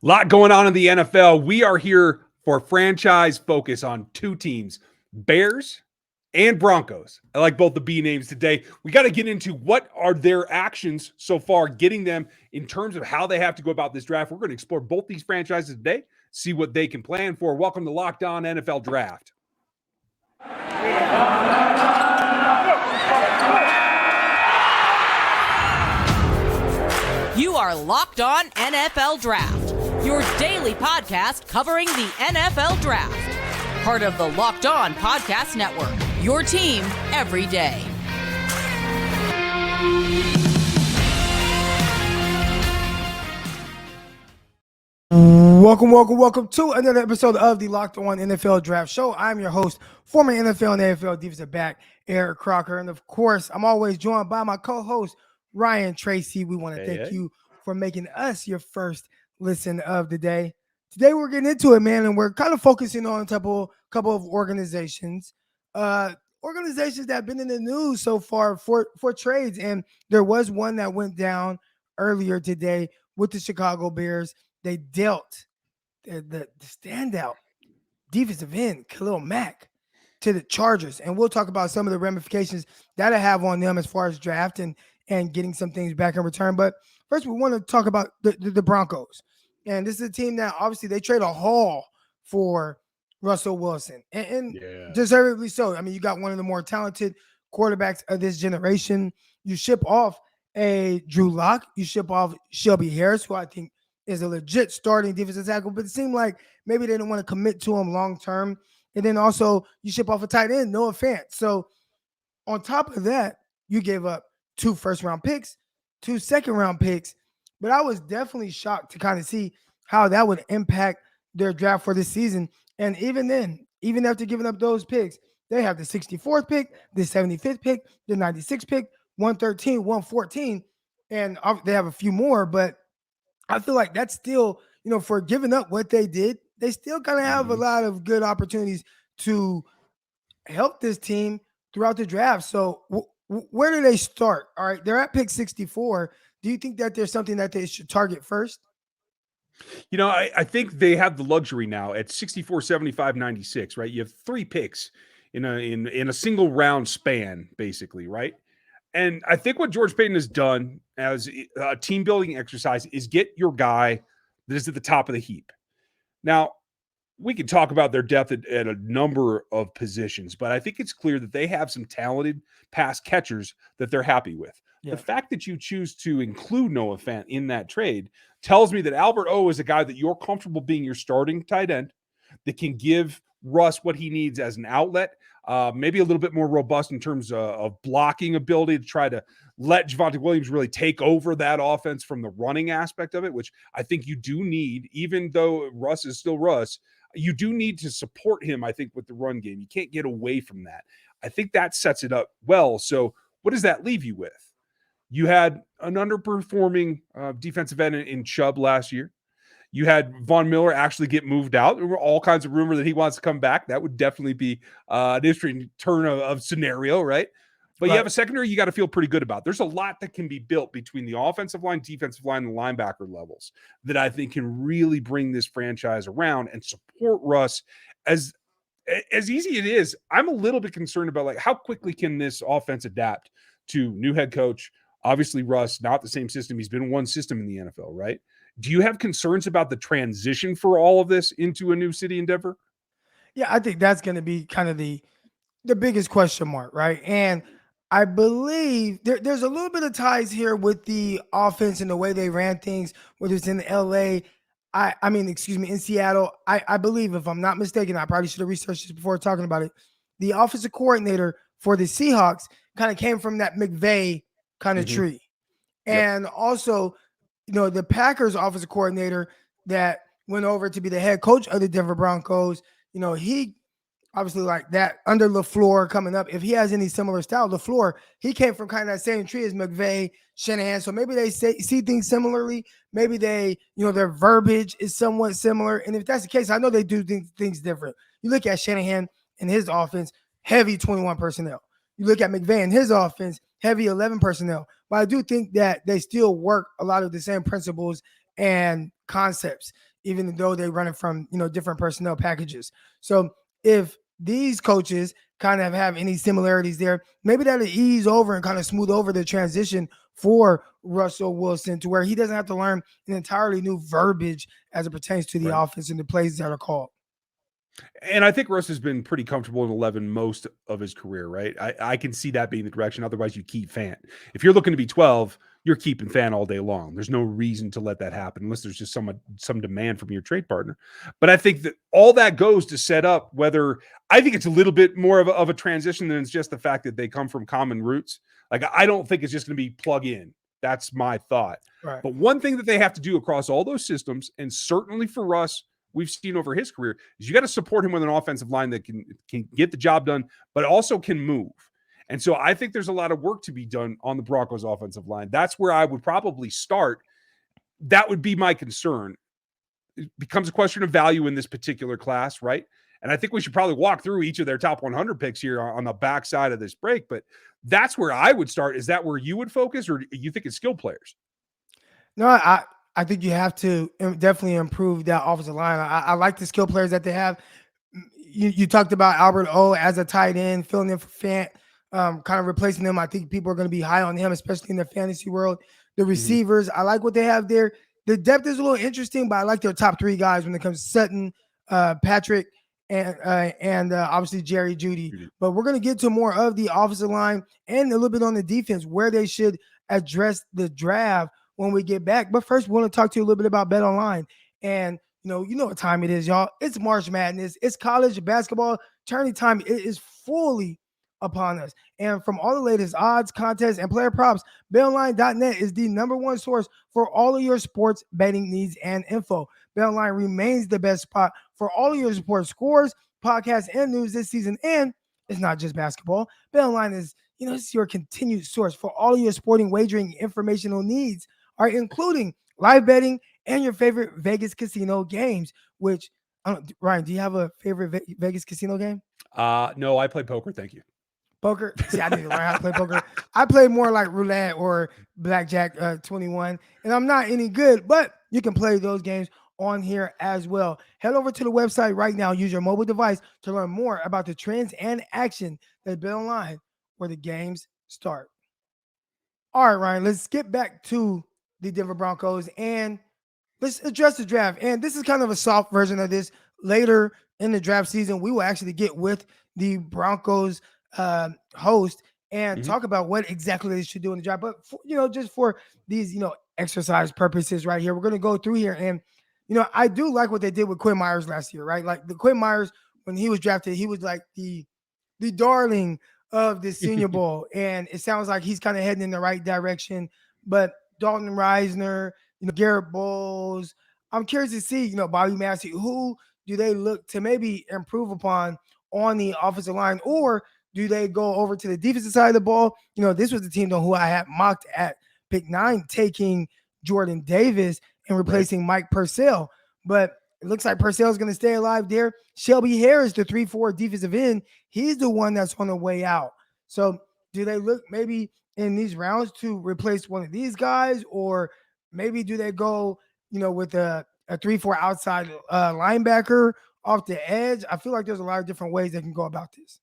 Lot going on in the NFL. We are here for franchise focus on two teams, Bears and Broncos. I like both the B names today. We got to get into what are their actions so far, getting them in terms of how they have to go about this draft. We're going to explore both these franchises today, see what they can plan for. Welcome to Locked On NFL Draft. You are Locked On NFL Draft, your daily podcast covering the NFL Draft. Part of the Locked On Podcast Network, your team every day. Welcome to another episode of the Locked On NFL Draft Show. I'm your host, former NFL and AFL defensive back, Eric Crocker. And of course, I'm always joined by my co-host, Ryan Tracy. We want to thank you for making us your first listen of the day. Today we're getting into it, man, and we're kind of focusing on a couple of organizations that have been in the news so far for trades. And there was one that went down earlier today with the Chicago Bears. They dealt the standout defensive end, Khalil Mack, to the Chargers. And we'll talk about some of the ramifications that'll have on them as far as draft and getting some things back in return. But first, we want to talk about the Broncos. And this is a team that obviously they trade a haul for Russell Wilson. And deservedly so. I mean, you got one of the more talented quarterbacks of this generation. You ship off a Drew Lock. You ship off Shelby Harris, who I think is a legit starting defensive tackle. But it seemed like maybe they didn't want to commit to him long term. And then also you ship off a tight end, Noah Fant. So on top of that, you gave up 2 first-round picks, 2 second-round picks. But I was definitely shocked to kind of see how that would impact their draft for this season. And even then, even after giving up those picks, they have the 64th pick, the 75th pick, the 96th pick, 113, 114, and they have a few more. But I feel like that's still, for giving up what they did, they still kind of have a lot of good opportunities to help this team throughout the draft. So where do they start? All right, they're at pick 64. Do you think that there's something that they should target first? I think they have the luxury now at 64, 75, 96, right? You have 3 picks in a single round span, basically, right? And I think what George Paton has done as a team building exercise is get your guy that is at the top of the heap. Now, we can talk about their depth at a number of positions, but I think it's clear that they have some talented pass catchers that they're happy with. Yeah. The fact that you choose to include Noah Fant in that trade tells me that Albert O is a guy that you're comfortable being your starting tight end that can give Russ what he needs as an outlet, maybe a little bit more robust in terms of blocking ability to try to let Javonte Williams really take over that offense from the running aspect of it, which I think you do need, even though Russ is still Russ. You do need to support him, I think, with the run game. You can't get away from that. I think that sets it up well. So what does that leave you with? You had an underperforming defensive end in Chubb last year. You had Von Miller actually get moved out. There were all kinds of rumor that he wants to come back. That would definitely be an interesting turn of scenario, right? But you have a secondary you got to feel pretty good about. There's a lot that can be built between the offensive line, defensive line, and linebacker levels that I think can really bring this franchise around and support Russ. As easy it is, I'm a little bit concerned about how quickly can this offense adapt to new head coach. Obviously, Russ, not the same system. He's been one system in the NFL, right? Do you have concerns about the transition for all of this into a new city in Denver? Yeah, I think that's going to be kind of the biggest question mark, right? And I believe there's a little bit of ties here with the offense and the way they ran things, whether it's in LA, in Seattle. I believe, if I'm not mistaken, I probably should have researched this before talking about it. The offensive coordinator for the Seahawks kind of came from that McVay kind of tree. And also, the Packers offensive coordinator that went over to be the head coach of the Denver Broncos, he obviously like that under LaFleur coming up. If he has any similar style, LaFleur, he came from kind of that same tree as McVay, Shanahan. So maybe they see things similarly. Maybe they, their verbiage is somewhat similar. And if that's the case, I know they do things different. You look at Shanahan and his offense, heavy 21 personnel. You look at McVay and his offense, heavy 11 personnel. But I do think that they still work a lot of the same principles and concepts. even though they run it from, different personnel packages. So if these coaches kind of have any similarities there, maybe that'll ease over and kind of smooth over the transition for Russell Wilson to where he doesn't have to learn an entirely new verbiage as it pertains to the Right. offense and the plays that are called. And I think Russ has been pretty comfortable in 11 most of his career, right? I can see that being the direction. Otherwise, you keep Fant. If you're looking to be 12, you're keeping Fant all day long. There's no reason to let that happen unless there's just some demand from your trade partner. But I think that all that goes to set up whether I think it's a little bit more of a transition than it's just the fact that they come from common roots. Like, I don't think it's just going to be plug in. That's my thought. Right. But one thing that they have to do across all those systems, and certainly for Russ, we've seen over his career, is you got to support him with an offensive line that can get the job done, but also can move. And so I think there's a lot of work to be done on the Broncos offensive line. That's where I would probably start. That would be my concern. It becomes a question of value in this particular class, right? And I think we should probably walk through each of their top 100 picks here on the backside of this break. But that's where I would start. Is that where you would focus, or you think it's skill players? No, I think you have to definitely improve that offensive line. I like the skill players that they have. You talked about Albert O as a tight end, filling in for Fant, kind of replacing him. I think people are going to be high on him, especially in the fantasy world. The receivers, I like what they have there. The depth is a little interesting, but I like their top three guys when it comes to Sutton, Patrick, and obviously Jerry Jeudy. But we're going to get to more of the offensive line and a little bit on the defense where they should address the draft when we get back. But first, we want to talk to you a little bit about BetOnline. And you know what time it is, y'all. It's March Madness. It's college basketball tournament time. It is fully upon us. And from all the latest odds, contests, and player props, BetOnline.net is the #1 source for all of your sports betting needs and info. BetOnline remains the best spot for all of your sports scores, podcasts, and news this season. And it's not just basketball. BetOnline is, it's your continued source for all of your sporting wagering informational needs, are including live betting and your favorite Vegas casino games, which, Ryan, do you have a favorite Vegas casino game? No, I play poker. Thank you. Poker? See, I need to learn how to play poker. I play more like roulette or blackjack 21, and I'm not any good, but you can play those games on here as well. Head over to the website right now. Use your mobile device to learn more about the trends and action that's been online where the games start. All right, Ryan, let's get back to the Denver Broncos and let's address the draft. And this is kind of a soft version of this. Later in the draft season, we will actually get with the Broncos host and talk about what exactly they should do in the draft. But just for these exercise purposes right here, we're going to go through here. And I do like what they did with Quinn Myers last year, right? Like the Quinn Myers, when he was drafted, he was like the darling of the Senior Bowl, and it sounds like he's kind of heading in the right direction. But Dalton Reisner, Garrett Bowles, I'm curious to see, Bobby Massey, who do they look to maybe improve upon on the offensive line, or do they go over to the defensive side of the ball? This was the team who I had mocked at pick 9, taking Jordan Davis and replacing Mike Purcell. But it looks like Purcell is going to stay alive there. Shelby Harris, the 3-4 defensive end, he's the one that's on the way out. So do they look maybe in these rounds to replace one of these guys, or maybe do they go, with a 3-4 outside linebacker off the edge? I feel like there's a lot of different ways they can go about this.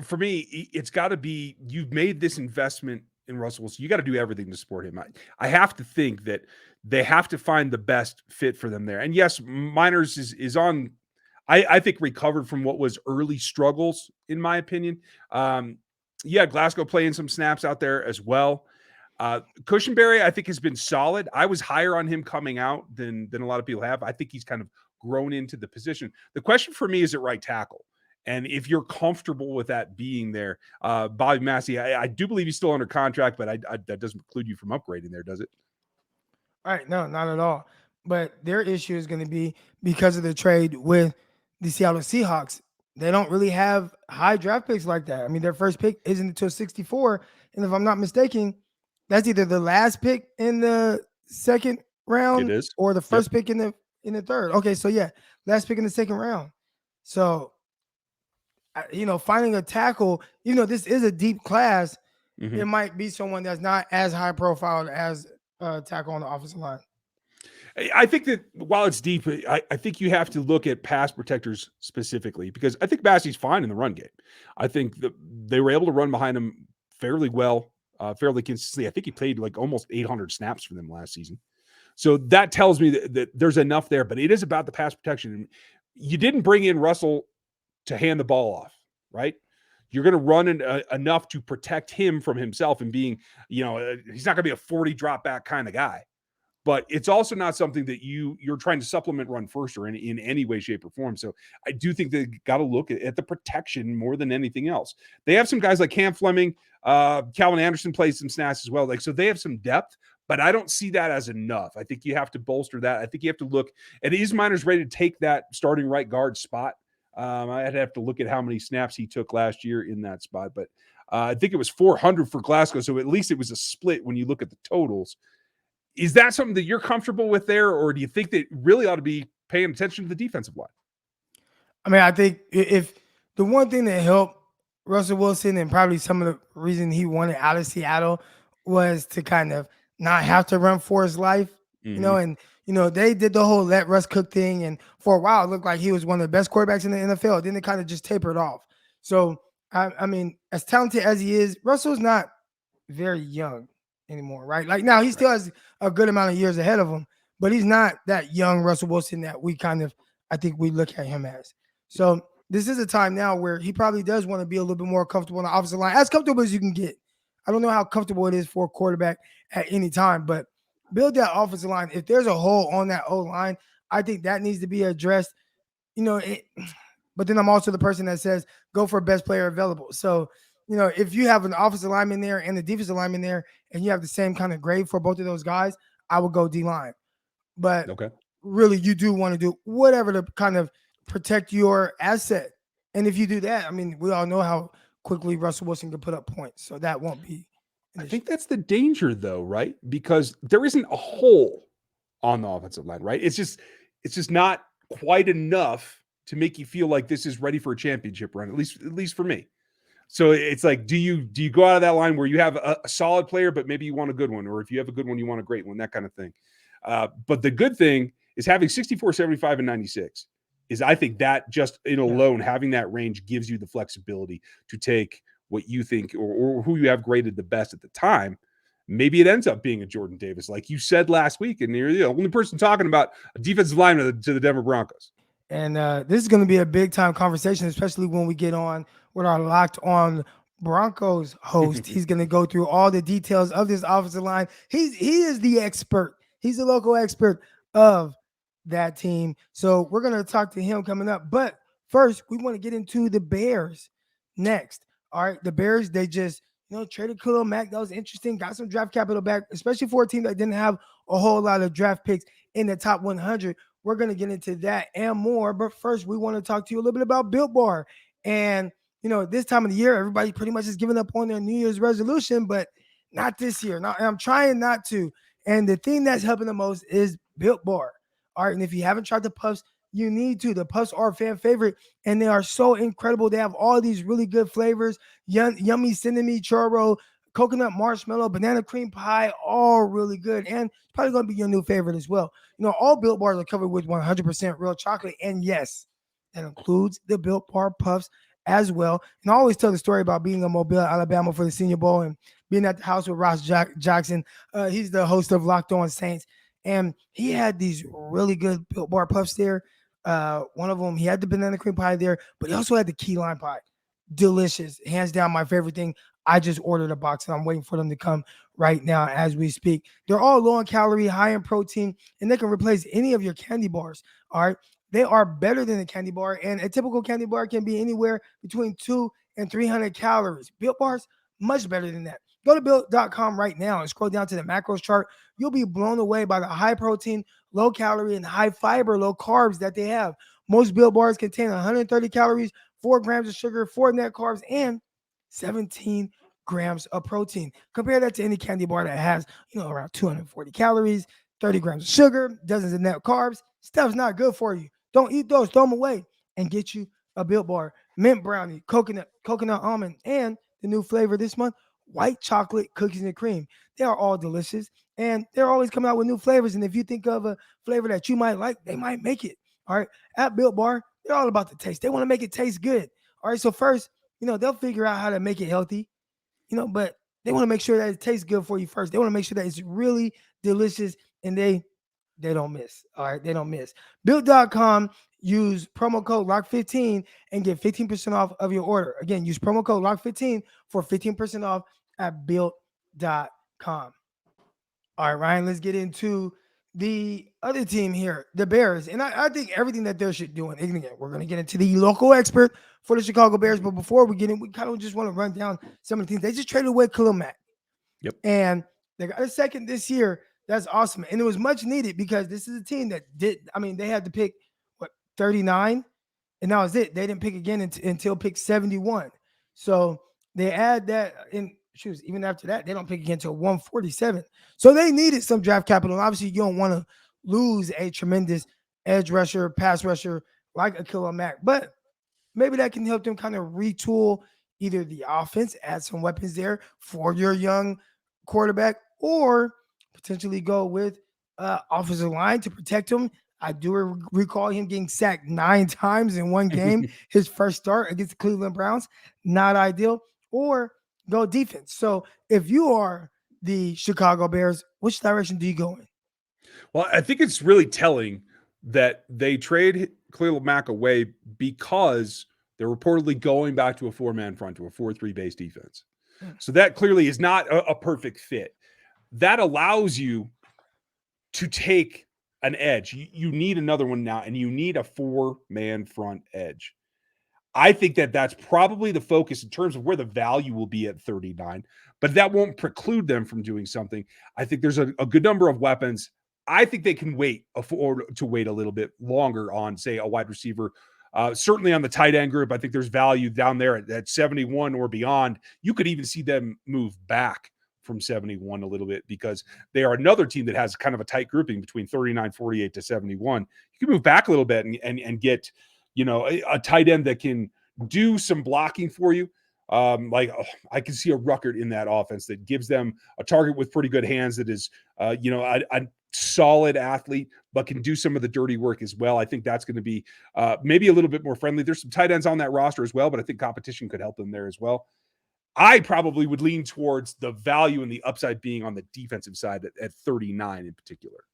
For me, it's got to be, you've made this investment in Russell Wilson. You got to do everything to support him. I have to think that they have to find the best fit for them there. And yes, Miners is on, I think, recovered from what was early struggles, in my opinion. Glasgow playing some snaps out there as well. Cushenberry, I think, has been solid. I was higher on him coming out than a lot of people have. I think he's kind of grown into the position. The question for me is at right tackle. And if you're comfortable with that being there, Bobby Massey, I do believe he's still under contract, but that doesn't preclude you from upgrading there, does it? All right, no, not at all. But their issue is going to be because of the trade with the Seattle Seahawks. They don't really have high draft picks like that. I mean, their first pick isn't until 64. And if I'm not mistaken, that's either the last pick in the second round or the first pick in the third. Okay, so last pick in the second round. So, finding a tackle, this is a deep class. It might be someone that's not as high profile as tackle on the offensive line. I think that while it's deep, I think you have to look at pass protectors specifically because I think Massey's fine in the run game. I think that they were able to run behind him fairly well, fairly consistently. I think he played like almost 800 snaps for them last season. So that tells me that there's enough there, but it is about the pass protection. You didn't bring in Russell to hand the ball off, right? You're going to run enough to protect him from himself and being, he's not going to be a 40 drop back kind of guy. But it's also not something that you're trying to supplement run first or in any way, shape, or form. So I do think they got to look at the protection more than anything else. They have some guys like Cam Fleming, Calvin Anderson plays some snaps as well. So they have some depth, but I don't see that as enough. I think you have to bolster that. I think you have to look at is Miners ready to take that starting right guard spot. I'd have to look at how many snaps he took last year in that spot, but I think it was 400 for Glasgow. So at least it was a split when you look at the totals. Is that something that you're comfortable with there, or do you think that really ought to be paying attention to the defensive line? I mean, I think if the one thing that helped Russell Wilson and probably some of the reason he wanted out of Seattle was to kind of not have to run for his life, and they did the whole let Russ cook thing, and for a while it looked like he was one of the best quarterbacks in the NFL. Then it kind of just tapered off. So I mean, as talented as he is, Russell's not very young anymore, right? Like now he still has a good amount of years ahead of him, but he's not that young Russell Wilson that I think we look at him as. So this is a time now where he probably does want to be a little bit more comfortable on the offensive line, as comfortable as you can get. I don't know how comfortable it is for a quarterback at any time, but build that offensive line. If there's a hole on that O-line, I think that needs to be addressed. But then I'm also the person that says go for best player available. So, if you have an offensive lineman there and a defensive lineman there and you have the same kind of grade for both of those guys, I would go D-line. But really, you do want to do whatever to kind of protect your asset. And if you do that, I mean, we all know how quickly Russell Wilson can put up points. So that won't be. I think that's the danger, though, right? Because there isn't a hole on the offensive line, right? It's just not quite enough to make you feel like this is ready for a championship run, at least for me. So it's like, do you go out of that line where you have a solid player, but maybe you want a good one, or if you have a good one, you want a great one, that kind of thing. But the good thing is having 64, 75, and 96 is I think that just in alone, having that range gives you the flexibility to take what you think or who you have graded the best at the time. Maybe it ends up being a Jordan Davis, like you said last week, and you're the only person talking about a defensive lineman to the Denver Broncos. And this is going to be a big time conversation, especially when we get on with our Locked On Broncos host. He's going to go through all the details of this offensive line. He is the expert. He's the local expert of that team. So we're going to talk to him coming up. But first, we want to get into the Bears next. All right, the Bears, they just traded Khalil Mack. That was interesting. Got some draft capital back, especially for a team that didn't have a whole lot of draft picks in the top 100. We're going to get into that and more. But first, we want to talk to you a little bit about Built Bar. And, this time of the year, everybody pretty much is giving up on their New Year's resolution, but not this year. Now, I'm trying not to. And the thing that's helping the most is Built Bar. All right. And if you haven't tried the Puffs, you need to. The Puffs are a fan favorite, and they are so incredible. They have all these really good flavors, yummy cinnamon churro, coconut marshmallow, banana cream pie, all really good. And it's probably going to be your new favorite as well. All Built Bars are covered with 100% real chocolate. And yes, that includes the Built Bar Puffs as well. And I always tell the story about being in Mobile, Alabama for the Senior Bowl and being at the house with Ross Jackson. He's the host of Locked On Saints. And he had these really good Built Bar Puffs there. One of them, he had the banana cream pie there, but he also had the key lime pie. Delicious. Hands down, my favorite thing. I just ordered a box, and I'm waiting for them to come right now as we speak. They're all low in calorie, high in protein, and they can replace any of your candy bars. All right. They are better than a candy bar, and a typical candy bar can be anywhere between 200 and 300 calories. Built Bars, much better than that. Go to Built.com right now and scroll down to the macros chart. You'll be blown away by the high protein, low calorie, and high fiber, low carbs that they have. Most Built Bars contain 130 calories, 4 grams of sugar, 4 net carbs, and 17 grams of protein. Compare that to any candy bar that has, around 240 calories, 30 grams of sugar, dozens of net carbs. Stuff's not good for you. Don't eat those. Throw them away and get you a Built Bar. Mint brownie, coconut almond, and the new flavor this month, white chocolate cookies and cream. They are all delicious, and they're always coming out with new flavors. And if you think of a flavor that you might like, they might make it. All right. At Built Bar, they're all about the taste. They want to make it taste good. All right. So first, they'll figure out how to make it healthy, but they want to make sure that it tastes good for you first. They want to make sure that it's really delicious, and they don't miss. All right. They don't miss. Built.com, use promo code LOCK15 and get 15% off of your order. Again, use promo code LOCK15 for 15% off at Built.com. All right, Ryan, let's get into the other team here, the Bears. And I think everything that they're doing, again, we're going to get into the local expert for the Chicago Bears. But before we get in, we kind of just want to run down some of the things. They just traded away Khalil Mack. Yep. And they got a second this year. That's awesome. And it was much needed because this is a team that they had to pick, 39? And that was it. They didn't pick again until pick 71. So they add that in. Even after that, they don't pick again until 147. So they needed some draft capital. And obviously, you don't want to lose a tremendous edge rusher, pass rusher like a Khalil Mack. But maybe that can help them kind of retool either the offense, add some weapons there for your young quarterback, or potentially go with offensive line to protect him. I do recall him getting sacked 9 times in one game, his first start against the Cleveland Browns. Not ideal. Or go defense. So if you are the Chicago Bears, which direction do you go in? Well, I think it's really telling that they trade Khalil Mack away because they're reportedly going back to a 4-man front, to a 4-3 base defense. So that clearly is not a perfect fit. That allows you to take an edge. You need another one now, and you need a 4-man front edge. I think that that's probably the focus in terms of where the value will be at 39, but that won't preclude them from doing something. I think there's a good number of weapons. I think they can wait a little bit longer on, say, a wide receiver. Certainly on the tight end group, I think there's value down there at 71 or beyond. You could even see them move back from 71 a little bit because they are another team that has kind of a tight grouping between 39, 48 to 71. You can move back a little bit and get, a tight end that can do some blocking for you. I can see a Ruckert in that offense that gives them a target with pretty good hands that is, a solid athlete, but can do some of the dirty work as well. I think that's going to be maybe a little bit more friendly. There's some tight ends on that roster as well, but I think competition could help them there as well. I probably would lean towards the value and the upside being on the defensive side at 39 in particular.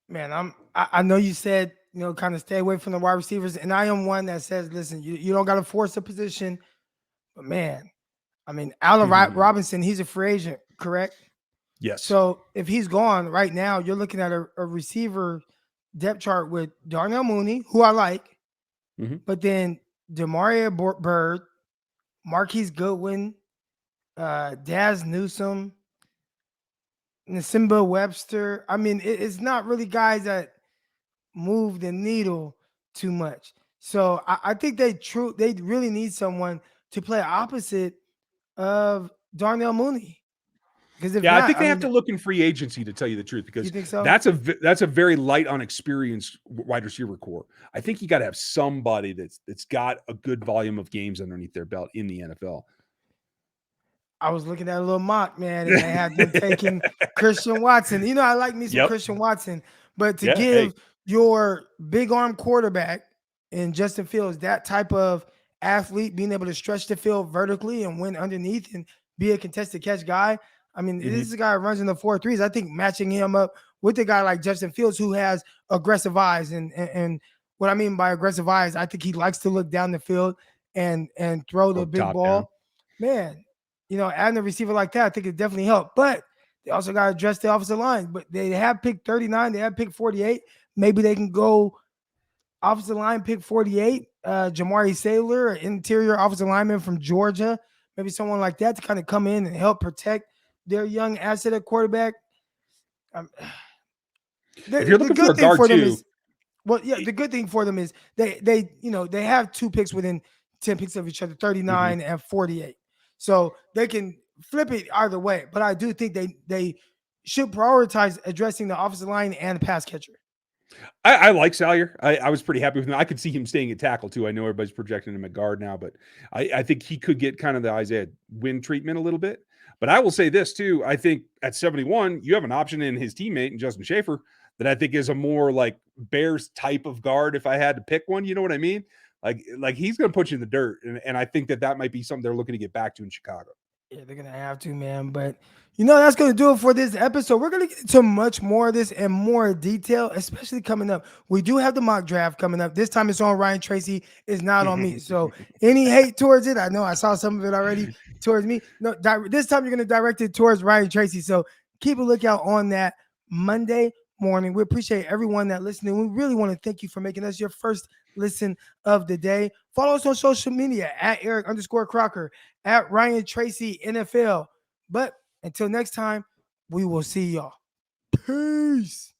Man, I know you said, kind of stay away from the wide receivers. And I am one that says, listen, you don't got to force a position. But, man, Allen Robinson, he's a free agent, correct? Yes. So if he's gone right now, you're looking at a receiver depth chart with Darnell Mooney, who I like, but then Demaria Byrd, Marquise Goodwin, Daz Newsome, Nsimba Webster. It's not really guys that move the needle too much. So I think they really need someone to play opposite of Darnell Mooney. I think they have to look in free agency, to tell you the truth, because you think so? that's a very light on experienced wide receiver core. I think you got to have somebody that's got a good volume of games underneath their belt in the NFL. I was looking at a little mock, man, and they had them taking Christian Watson. I like me some Christian Watson, but to give your big arm quarterback and Justin Fields that type of athlete, being able to stretch the field vertically and win underneath and be a contested catch guy. This is a guy who runs in the 4-3s. I think matching him up with a guy like Justin Fields, who has aggressive eyes, and what I mean by aggressive eyes, I think he likes to look down the field and throw the big ball. Down. Man, adding a receiver like that, I think it definitely helped. But they also got to address the offensive line. But they have picked 39. They have picked 48. Maybe they can go offensive line, pick 48. Jamari Saylor, an interior offensive lineman from Georgia. Maybe someone like that to kind of come in and help protect their young asset at quarterback. If you're looking for a guard too, the good thing for them is they have 2 picks within 10 picks of each other, 39 and 48. So they can flip it either way. But I do think they should prioritize addressing the offensive line and the pass catcher. I like Salyer. I was pretty happy with him. I could see him staying at tackle too. I know everybody's projecting him at guard now, but I think he could get kind of the Isaiah Wynn treatment a little bit. But I will say this too. I think at 71, you have an option in his teammate and Justin Schaefer that I think is a more like Bears type of guard. If I had to pick one, you know what I mean? Like he's going to put you in the dirt. And I think that might be something they're looking to get back to in Chicago. Yeah, they're going to have to, man. But, that's going to do it for this episode. We're going to get into much more of this in more detail, especially coming up. We do have the mock draft coming up. This time it's on Ryan Tracy. It's not on me. So any hate towards it, I know I saw some of it already towards me. No, this time you're going to direct it towards Ryan Tracy. So keep a lookout on that Monday morning. We appreciate everyone that listening. We really want to thank you for making us your first listen of the day. Follow us on social media at Eric_Crocker, at Ryan Tracy NFL. But until next time, we will see y'all. Peace.